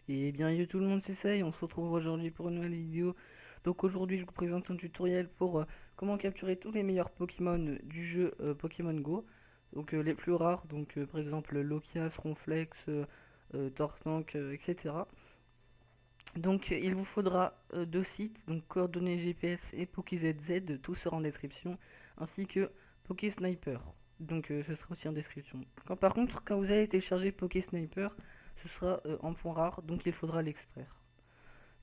Et bien yo tout le monde, c'est ça et on se retrouve aujourd'hui pour une nouvelle vidéo. Donc aujourd'hui je vous présente un tutoriel pour comment capturer tous les meilleurs Pokémon du jeu Pokémon Go. Donc les plus rares, donc par exemple Lokias, Ronflex, Tortank, etc. Donc il vous faudra deux sites, donc coordonnées GPS et PokéZZ, tout sera en description, ainsi que PokéSniper. Donc ce sera aussi en description. Par contre, quand vous allez télécharger PokéSniper, ce sera en point rare, donc il faudra l'extraire.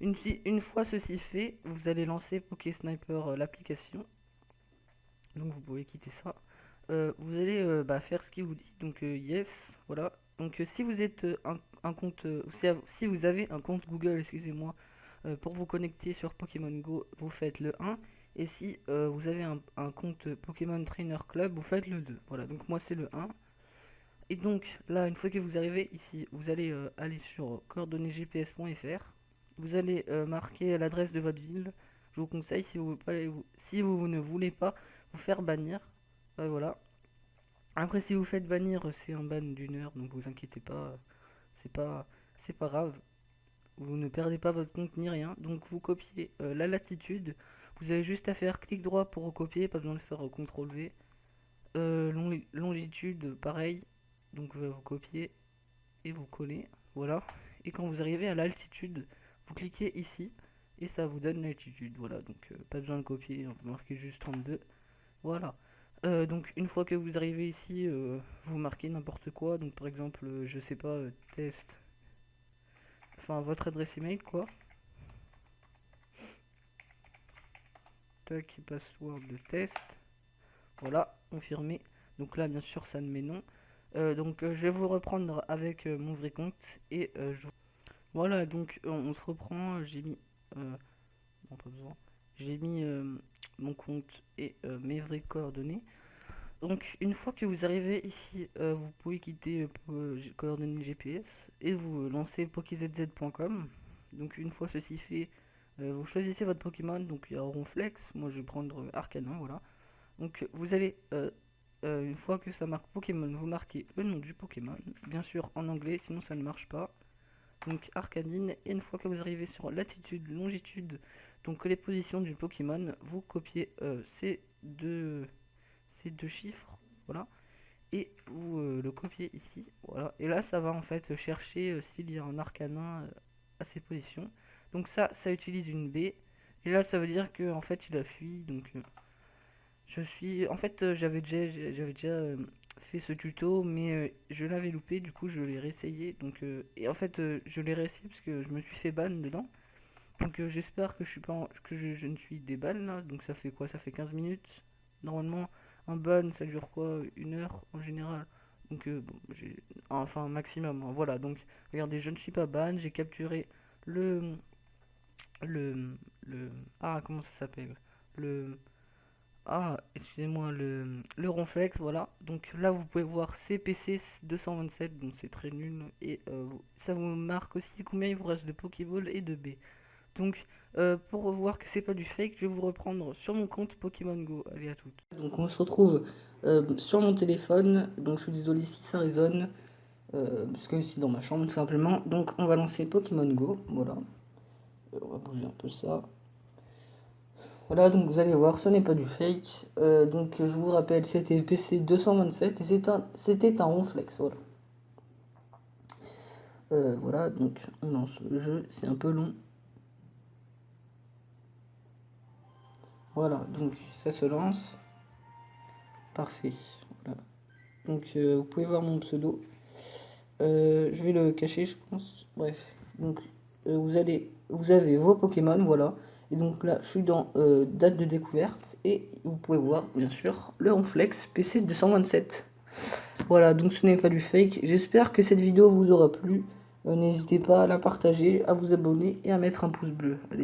Une fois ceci fait, vous allez lancer PokéSniper l'application. Donc vous pouvez quitter ça. Vous allez faire ce qu'il vous dit. Donc yes, voilà. Donc si vous êtes un compte, si vous avez un compte Google, excusez-moi, pour vous connecter sur Pokémon Go, vous faites le 1. Et si vous avez un compte Pokémon Trainer Club, vous faites le 2. Voilà, donc moi c'est le 1. Et donc là, une fois que vous arrivez ici, vous allez aller sur coordonnées-gps.fr. Vous allez marquer l'adresse de votre ville. Je vous conseille, si vous ne voulez pas vous faire bannir, voilà. Après, si vous faites bannir, c'est un ban d'une heure, donc vous inquiétez pas, c'est pas, c'est pas grave. Vous ne perdez pas votre compte ni rien. Donc vous copiez la latitude. Vous avez juste à faire clic droit pour recopier, pas besoin de faire CTRL V. Longitude, pareil. Donc vous copiez et vous collez, voilà. Et quand vous arrivez à l'altitude, vous cliquez ici et ça vous donne l'altitude, voilà. Donc pas besoin de copier, vous marquez juste 32, voilà. Donc une fois que vous arrivez ici, vous marquez n'importe quoi, donc par exemple, je sais pas, test, enfin votre adresse email quoi. Tac, password de test, voilà, confirmé. Donc là bien sûr ça ne met non. Donc je vais vous reprendre avec mon vrai compte et voilà, donc on se reprend. J'ai mis non, pas besoin. J'ai mis mon compte et mes vraies coordonnées. Donc une fois que vous arrivez ici, vous pouvez quitter coordonnées GPS et vous lancez pokézz.com. Donc une fois ceci fait, vous choisissez votre Pokémon. Donc il y a Ronflex, moi je vais prendre Arcanin, voilà. Donc vous allez, une fois que ça marque Pokémon, vous marquez le nom du Pokémon, bien sûr en anglais, sinon ça ne marche pas. Donc Arcanine, et une fois que vous arrivez sur latitude, longitude, donc les positions du Pokémon, vous copiez ces deux chiffres, voilà, et vous le copiez ici, voilà, et là ça va en fait chercher s'il y a un Arcanin à ces positions. Donc ça utilise une B, et là ça veut dire que en fait il a fui, donc en fait, j'avais déjà fait ce tuto, mais je l'avais loupé, du coup, je l'ai réessayé. Donc, et en fait, je l'ai réessayé parce que je me suis fait ban dedans. Donc, j'espère que je suis pas, que je ne suis des bans là. Donc, ça fait quoi? Ça fait 15 minutes. Normalement, un ban, ça dure quoi? Une heure en général. Donc, bon, enfin, maximum, hein. Voilà. Donc, regardez, je ne suis pas ban. J'ai capturé le, ah, comment ça s'appelle? Le, excusez-moi, le Ronflex, voilà. Donc là, vous pouvez voir CPC 227, donc c'est très nul. Et ça vous marque aussi combien il vous reste de Pokéball et de B. Donc, pour voir que c'est pas du fake, je vais vous reprendre sur mon compte Pokémon Go. Allez, à toutes. Donc, on se retrouve sur mon téléphone. Donc, je suis désolé si ça résonne, parce que c'est dans ma chambre, tout simplement. Donc, on va lancer Pokémon Go. Voilà. On va bouger un peu ça. Voilà, donc vous allez voir, ce n'est pas du fake. Donc je vous rappelle, c'était PC 227 et c'était un Ronflex. Voilà. Voilà, donc on lance le jeu, c'est un peu long. Voilà, donc ça se lance. Parfait. Voilà. Donc vous pouvez voir mon pseudo. Je vais le cacher, je pense. Bref, donc vous avez vos Pokémon, voilà. Et donc là, je suis dans date de découverte et vous pouvez voir, bien sûr, le Ronflex PC 227. Voilà, donc ce n'est pas du fake. J'espère que cette vidéo vous aura plu. N'hésitez pas à la partager, à vous abonner et à mettre un pouce bleu. Allez.